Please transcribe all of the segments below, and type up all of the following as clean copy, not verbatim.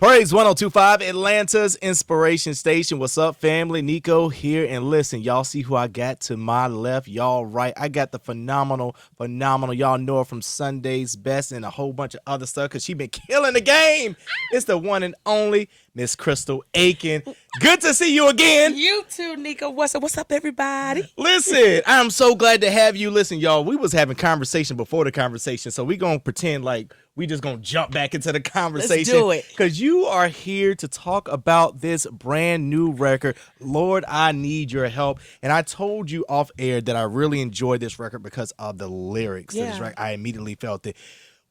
Praise 1025, Atlanta's inspiration station. What's up, family? Neiko here. And listen, y'all see who I got to my left? Y'all right. I got the phenomenal. Y'all know her from Sunday's Best and a whole bunch of other stuff because she been killing the game. It's the one and only Miss Crystal Aikin. Good to see you again. You too, Neiko. What's up, everybody? Listen, I'm so glad to have you. Listen, y'all, we was having conversation before the conversation, so we going to pretend like we just going to jump back into the conversation. Let's do it. Because you are here to talk about this brand new record, Lord, I Need Your Help. And I told you off air that I really enjoyed this record because of the lyrics. Yeah. This record, I immediately felt it.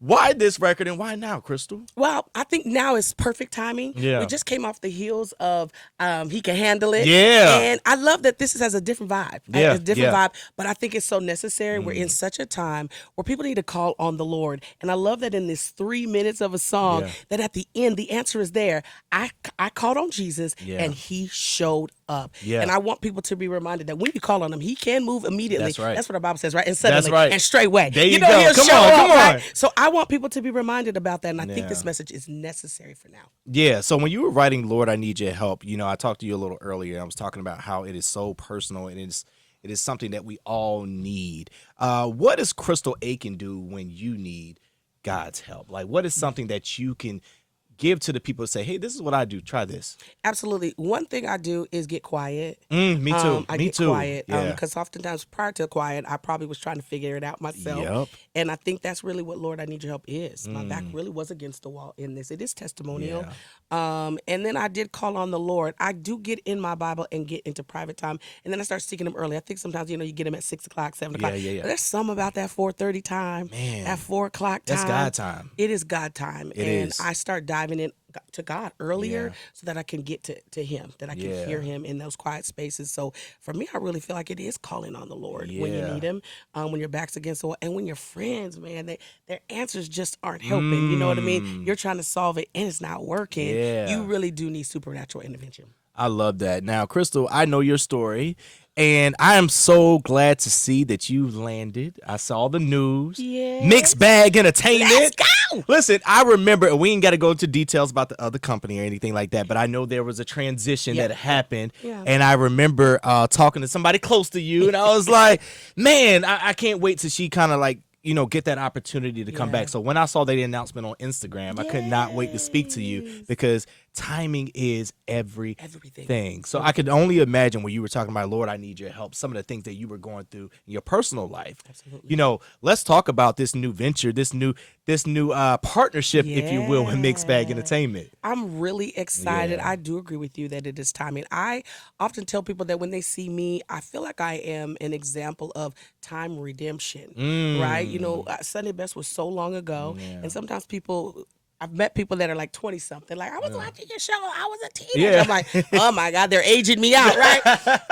Why this record and why now, Crystal? Well, I think now is perfect timing. Yeah. We just came off the heels of He Can Handle It. Yeah. And I love that this has a different vibe. Yeah, A different yeah. vibe, but I think it's so necessary. We're in such a time where people need to call on the Lord. And I love that in this 3 minutes of a song, Yeah. that at the end, the answer is there. I called on Jesus Yeah. and he showed up. Yeah. And I want people to be reminded that when you call on him, he can move immediately. That's right. That's what the Bible says, right? And suddenly, That's right. and straightway. There you know, go. he'll Come show on, up, come on. right? So I want people to be reminded about that. And I think this Yeah. message is necessary for now. Yeah, so when you were writing Lord, I Need Your Help, you know, I talked to you a little earlier. I was talking about how it is so personal and it is something that we all need. What does Crystal Aikin do when you need God's help? Like, what is something that you can give to the people and say, hey, this is what I do. Try this. Absolutely. One thing I do is get quiet. Me too. I Me get too. quiet Yeah. because oftentimes prior to quiet, I probably was trying to figure it out myself. Yep. And I think that's really what Lord, I Need Your Help is. My back really was against the wall in this. It is testimonial. And then I did call on the Lord. I do get in my Bible and get into private time. And then I start seeking him early. I think sometimes, you get him at 6 o'clock, 7 o'clock. Yeah. But there's some about that 4:30 time, Man, that 4 o'clock time. that's God time. It is God time. It and is. I start diving in to God earlier Yeah. so that I can get to him, that I can Yeah. hear him in those quiet spaces. So for me, I really feel like it is calling on the Lord when you Yeah. need him, when your back's against the wall, and when your friends, man, their answers just aren't helping. You know what I mean? You're trying to solve it and it's not working. Yeah. You really do need supernatural intervention. I love that. Now, Crystal, I know your story, and I am so glad to see that you landed. I saw the news. Yes. Mixed Bag Entertainment. Let's go! Listen, I remember, and we ain't got to go into details about the other company or anything like that, but I know there was a transition Yeah. that happened, Yeah. and I remember talking to somebody close to you, and I was like, man, I can't wait till she kind of like, get that opportunity to come Yeah. back. So when I saw the announcement on Instagram, I could not wait to speak to you because timing is everything. So I could only imagine when you were talking about, Lord, I Need Your Help, some of the things that you were going through in your personal life. Absolutely. Let's talk about this new venture, this new partnership, if you will, with Mixed Bag Yeah. Entertainment. I'm really excited. Yeah. I do agree with you that it is timing. I often tell people that when they see me, I feel like I am an example of time redemption, right? Sunday Best was so long ago, and sometimes I've met people that are like 20 something. Like, I was watching your show. I was a teenager. Yeah. I'm like, oh my God, they're aging me out, right?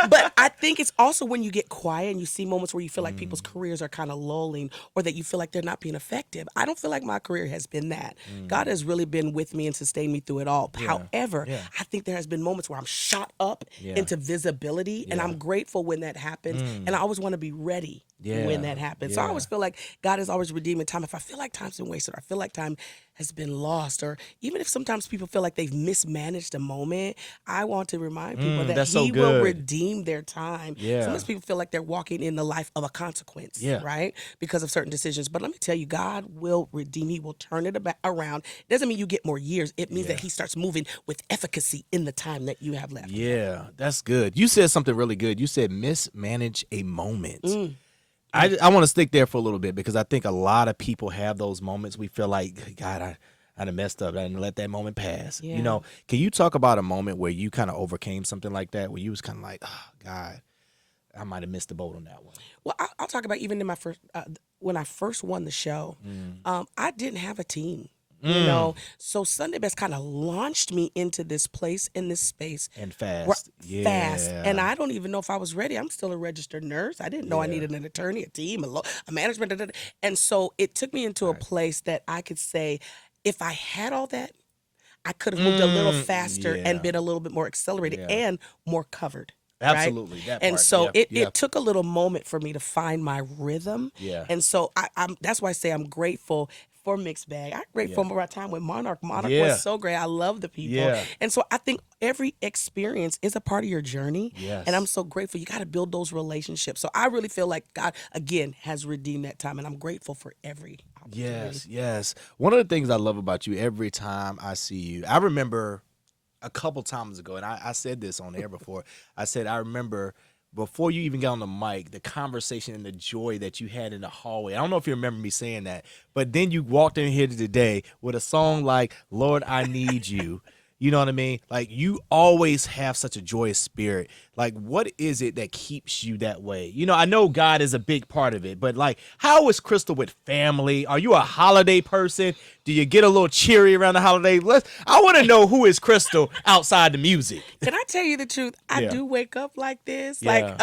But I think it's also when you get quiet and you see moments where you feel like people's careers are kind of lulling or that you feel like they're not being effective. I don't feel like my career has been that. God has really been with me and sustained me through it all. However, I think there has been moments where I'm shot up into visibility, and I'm grateful when that happens. And I always want to be ready when that happens. So I always feel like God is always redeeming time. If I feel like time's been wasted, or I feel like time has been lost, or even if sometimes people feel like they've mismanaged a moment, I want to remind people that that's so he will good. redeem their time. Yeah. Sometimes people feel like they're walking in the life of a consequence, right? Because of certain decisions. But let me tell you, God will redeem. He will turn it around. It doesn't mean you get more years. It means that he starts moving with efficacy in the time that you have left. Yeah, that's good. You said something really good. You said mismanage a moment. I want to stick there for a little bit because I think a lot of people have those moments. We feel like, God, I done messed up. I didn't let that moment pass. Yeah. Can you talk about a moment where you kind of overcame something like that, where you was kind of like, oh, God, I might have missed the boat on that one? Well, I'll talk about even in my first, when I first won the show, I didn't have a team. So Sunday Best kind of launched me into this place, in this space. And fast. Fast. And I don't even know if I was ready. I'm still a registered nurse. I didn't know I needed an attorney, a team, a management. And so it took me into a place that I could say, if I had all that, I could have moved a little faster and been a little bit more accelerated and more covered. Absolutely. Right? That And part. so Yep, it took a little moment for me to find my rhythm. Yeah. And so that's why I say I'm grateful for Mixed Bag. I'm grateful for my time with Monarch. Monarch Yeah. was so great. I love the people. Yeah. And so I think every experience is a part of your journey. Yes. And I'm so grateful. You got to build those relationships. So I really feel like God, again, has redeemed that time. And I'm grateful for every opportunity. Yes. One of the things I love about you, every time I see you, I remember a couple times ago, and I said this on air before. I said, I remember before you even got on the mic, the conversation and the joy that you had in the hallway. I don't know if you remember me saying that, but then you walked in here today with a song like Lord, I Need You. You know what I mean? Like, you always have such a joyous spirit. Like, what is it that keeps you that way? You know, I know God is a big part of it, but like, how is Crystal with family? Are you a holiday person? Do you get a little cheery around the holidays? I want to know who is Crystal outside the music. Can I tell you the truth? I Yeah. do wake up like this. Yeah. Like,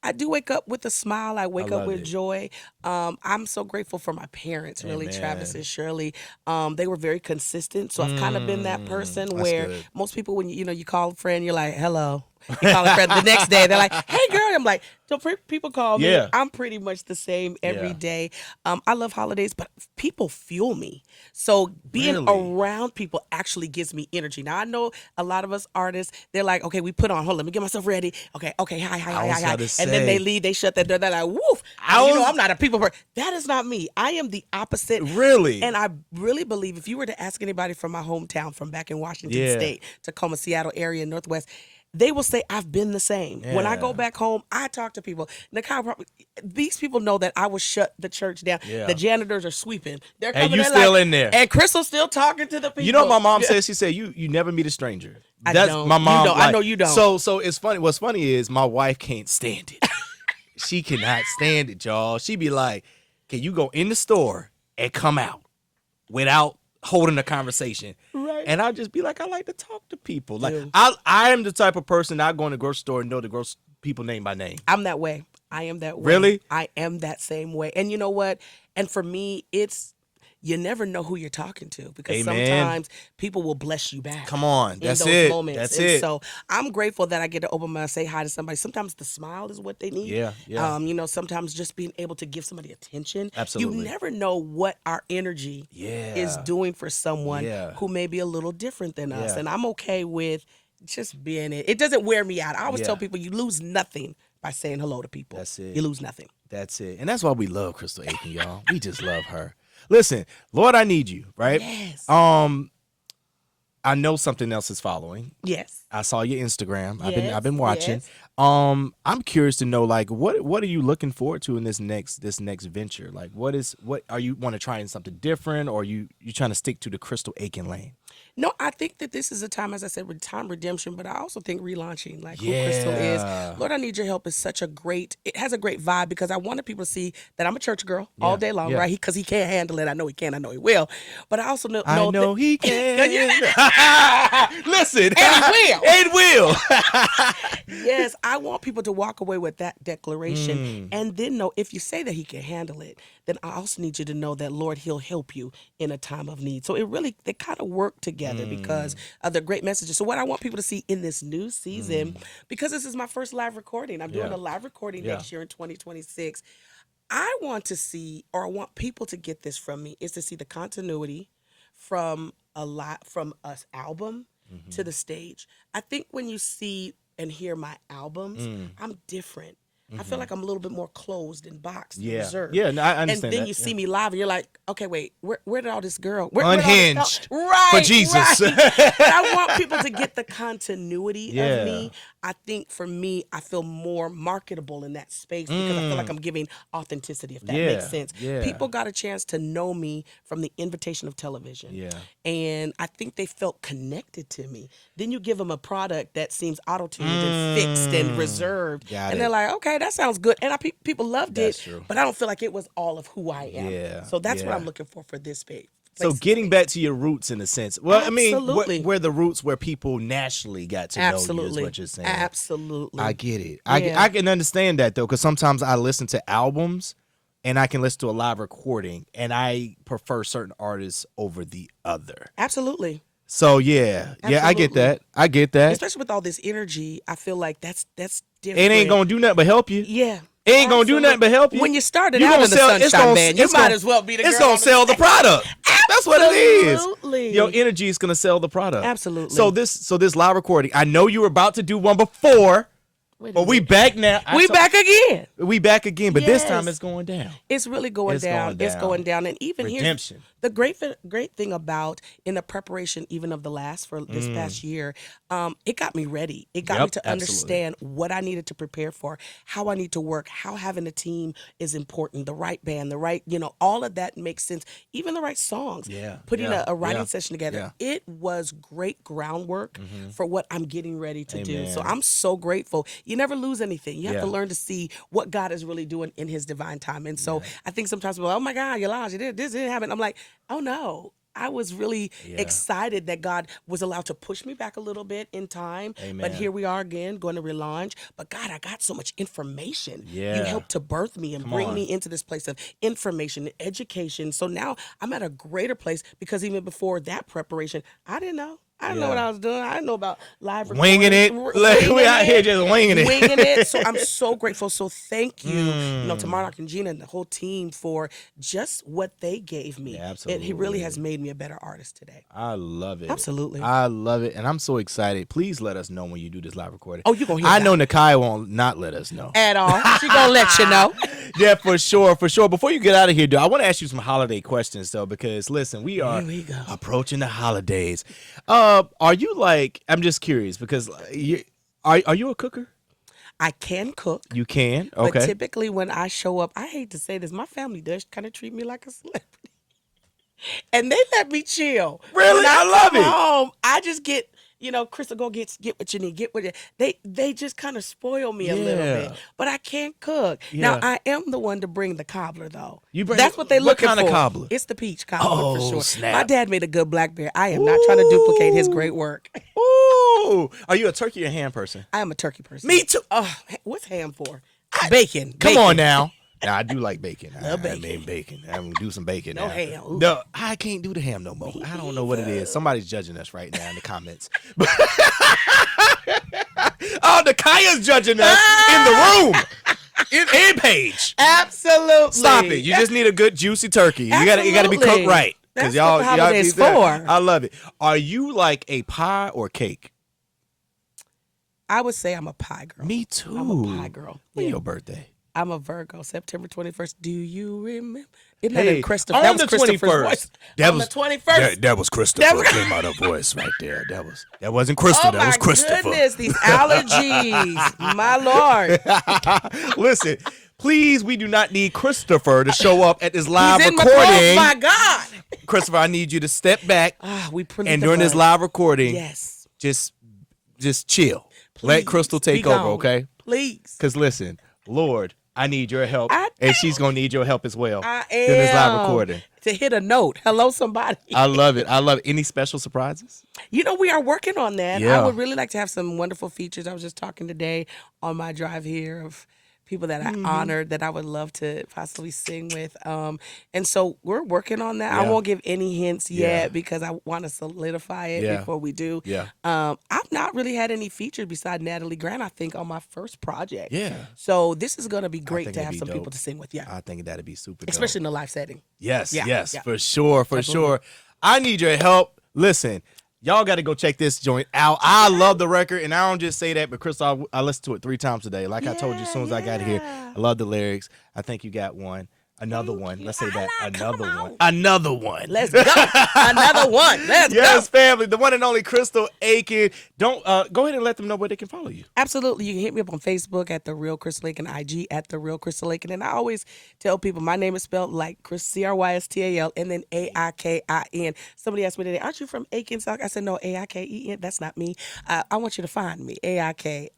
I do wake up with a smile. I wake up love with it. joy. I'm so grateful for my parents, really, Amen. Travis and Shirley. They were very consistent. So I've kind of been that person that's where good. most people, when you call a friend, you're like, hello. You call a friend the next day, they're like, hey, girl. I'm like, so people call me. Yeah. I'm pretty much the same every Yeah. day. I love holidays, but people fuel me. So being Really? around people actually gives me energy. Now, I know a lot of us artists, they're like, okay, we put on, hold on, let me get myself ready. Okay, hi. was about to And then they say. leave, they shut that door. They're like, woof. I'm not a people person. That is not me. I am the opposite. Really? And I really believe if you were to ask anybody from my hometown, from back in Washington Yeah. State, Tacoma, Seattle area, Northwest, they will say I've been the same. When I go Yeah. back home, I talk to people. These people know that I will shut the church down. Yeah. The janitors are sweeping. They're And coming you in still like, in there. And Crystal's still talking to the people. You know what my mom says? She said, you never meet a stranger. I That's don't. my You mom. don't. I know you don't. So it's funny. What's funny is my wife can't stand it. She cannot stand it, y'all. She be like, can you go in the store and come out without holding a conversation? Right. And I'll just be like, I like to talk to people. Like, Yeah. I am the type of person I go in the grocery store and know the grocery people name by name. I'm that way. I am that way. Really? I am that same way. And you know what? And for me, it's you never know who you're talking to because Amen. sometimes people will bless you back. Come on. In That's those it. moments. That's And it. So I'm grateful that I get to open my say hi to somebody. Sometimes the smile is what they need. Yeah. Sometimes just being able to give somebody attention. Absolutely. You never know what our energy is doing for someone Yeah. who may be a little different than us. Yeah. And I'm okay with just being it. It doesn't wear me out. I always Yeah. tell people you lose nothing by saying hello to people. That's it. You lose nothing. That's it. And that's why we love Crystal Aikin, y'all. We just love her. Listen, Lord, I Need You, right? Yes. I know something else is following. Yes. I saw your Instagram. I've Yes, been watching. yes. I'm curious to know, like, what are you looking forward to in this next venture? Like, what are you want to try in something different, or you trying to stick to the Crystal Aikin lane? No, I think that this is a time, as I said, time redemption, but I also think relaunching, like who Crystal is. Lord, I Need Your Help is such a great, it has a great vibe because I wanted people to see that I'm a church girl all day long, right? Because he can't handle it. I know he can, I know he will. But I also know that, he can. Listen. And he will. And will. Yes, I want people to walk away with that declaration and then know if you say that he can handle it, then I also need you to know that, Lord, he'll help you in a time of need. So they kind of work together because of the great messages. So what I want people to see in this new season, because this is my first live recording, I'm doing a live recording next year in 2026. I want to see, or I want people to get this from me, is to see the continuity from us album to the stage. I think when you see and hear my albums, I'm different. I feel like I'm a little bit more closed and boxed and reserved. Yeah, no, I understand And then that. you see me live and you're like, okay, wait, where did all this girl? Unhinged Right, for Jesus. Right. But I want people to get the continuity Yeah. of me. I think for me, I feel more marketable in that space because I feel like I'm giving authenticity, if that makes sense. Yeah. People got a chance to know me from the invitation of television. Yeah. And I think they felt connected to me. Then you give them a product that seems auto-tuned and fixed and reserved. Got and it. they're like, okay, that sounds good. And people loved That's it, true. but I don't feel like it was all of who I am. Yeah, So that's what yeah. I'm looking for this space. So getting back to your roots in a sense. Well, I mean, Absolutely. where the roots where people naturally got to know you is Absolutely. what you're saying. Absolutely. I get it. Yeah. I can understand that, though, because sometimes I listen to albums and I can listen to a live recording, and I prefer certain artists over the other. Absolutely. So, yeah, I get Absolutely. that. I get that. Especially with all this energy, I feel like that's different. It ain't going to do nothing but help you. Yeah. ain't gonna do nothing but help you. When you started You out gonna in the sell- it's Sunshine gonna- Band, you it's might gonna- as well be the girl. It's gonna on the sell the stage. product. That's what it is. Absolutely. Your energy is gonna sell the product. Absolutely. So this live recording, I know you were about to do one before, but we back now. Back again. We back again, but this time Yes. it's going down. It's really going It's down. going It's down. going down. And even Redemption. here's the great thing about in the preparation even of the last for this past year, it got me ready. It got me Yep, to absolutely. understand what I needed to prepare for, how I need to work, how having a team is important, the right band, the right, all of that makes sense. Even the right songs. Yeah, Putting yeah, a writing yeah, session together. yeah. It was great groundwork for what I'm getting ready to do. So Amen. I'm so grateful. You never lose anything. You have Yeah. to learn to see what God is really doing in his divine time. And so I think sometimes people are, oh my God, Yolanda, this didn't happen. I'm like, oh no. I was really excited that God was allowed to push me back a little bit in time. Amen. But here we are again, going to relaunch. But God, I got so much information. Yeah. You helped to birth me and bring on. me into this place of information and education. So now I'm at a greater place because even before that preparation, I didn't know. I didn't know what I was doing. I didn't know about live recording. Winging it. We out here just winging it. Winging it. So I'm so grateful. So thank you, to Marnock and Gina and the whole team for just what they gave me. Yeah, He really has made me a better artist today. I love it. Absolutely. I love it. And I'm so excited. Please let us know when you do this live recording. Oh, you gonna hear I that. know Nakai won't not let us know. At all. She gonna let you know. Yeah, for sure, for sure. Before you get out of here, dude, I want to ask you some holiday questions, though, because listen, we are Here we go. approaching the holidays. Are you like? I'm just curious because are you a cooker? I can cook. You can. But Okay. typically when I show up, I hate to say this, my family does kind of treat me like a celebrity. And they let me chill. Really? When I love come it. home, I just get, Crystal, go get what you need. Get what you They just kind of spoil me a little Yeah. bit. But I can't cook. Yeah. Now I am the one to bring the cobbler though. You bring That's what they what looking kind of for. cobbler? It's the peach cobbler for Oh, sure. snap. My dad made a good blackberry. I am not trying to duplicate his great work. Ooh, are you a turkey or ham person? I am a turkey person. Me too. Oh, what's ham for? Bacon. Come Bacon. on now. Now, I do like bacon. Love I mean bacon. I'm gonna do some bacon. No now. ham. Ooh. No, I can't do the ham no more. I don't know what it is. Somebody's judging us right now in the comments. Oh, Nakaya's judging us in the room. In Paige. Absolutely. Stop it. You just need a good juicy turkey. You gotta be cooked Absolutely. right. That's y'all, what the holiday's be there. for. I love it. Are you like a pie or cake? I would say I'm a pie girl. Me too. I'm a pie girl. When Yeah. your birthday? I'm a Virgo, September 21st. Do you remember? Isn't that Hey, a Christopher? on That was the Christopher's 21st. voice. That On was the 21st. That was Christopher. That was- Came out of voice right there. That wasn't Crystal. Oh that was my Christopher. goodness, these allergies. My Lord. Listen, please, we do not need Christopher to show up at this live He's in my recording. clothes, my God. Christopher, I need you to step back We printed and the during this bud. live recording, Yes. just chill. Let Please, Crystal be take over, gone. okay? Please. Because listen, Lord, I need your help, I and she's gonna need your help as well I during this live am. recording. To hit a note. Hello, somebody. I love it. I love it. Any special surprises? We are working on that. Yeah. I would really like to have some wonderful features. I was just talking today on my drive here of people that I honored that I would love to possibly sing with. And so we're working on that. I Yeah. won't give any hints yet Yeah. because I want to solidify it Yeah. before we do. Yeah. I've not really had any features beside Natalie Grant, I think, on my first project. Yeah. So this is going to be great think to it'd have be some dope. people to sing with. Yeah. I think that'd be super dope. Especially in the live setting. Yes, Yeah, yes, yeah. for sure, for sure. I need your help. Listen, y'all got to go check this joint out. I love the record, and I don't just say that, but Crystal, I listened to it 3 times today. Like I told you as soon as I got here, I love the lyrics. I think you got one. Another one. Let's say that. Another one. Another one. Let's go. Another one. Let's Yes, go. family. The one and only Crystal Aikin. Don't go ahead and let them know where they can follow you. Absolutely. You can hit me up on Facebook at The Real Crystal Aikin, IG at The Real Crystal Aikin. And I always tell people my name is spelled like Crystal and then Aikin. Somebody asked me today, aren't you from Aiken? I said, no, Aiken. That's not me. I want you to find me. Aikin.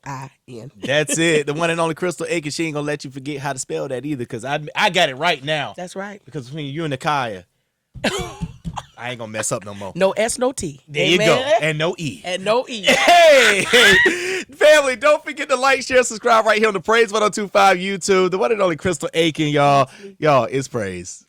That's it. The one and only Crystal Aikin. She ain't going to let you forget how to spell that either because I got it right now. That's right. Because between you and Nakaya, I ain't going to mess up no more. No S, no T. There you Amen. go. And no E. And no E. Hey, family, don't forget to like, share, subscribe right here on the Praise 1025 YouTube. The one and only Crystal Aikin, y'all. Y'all, it's praise.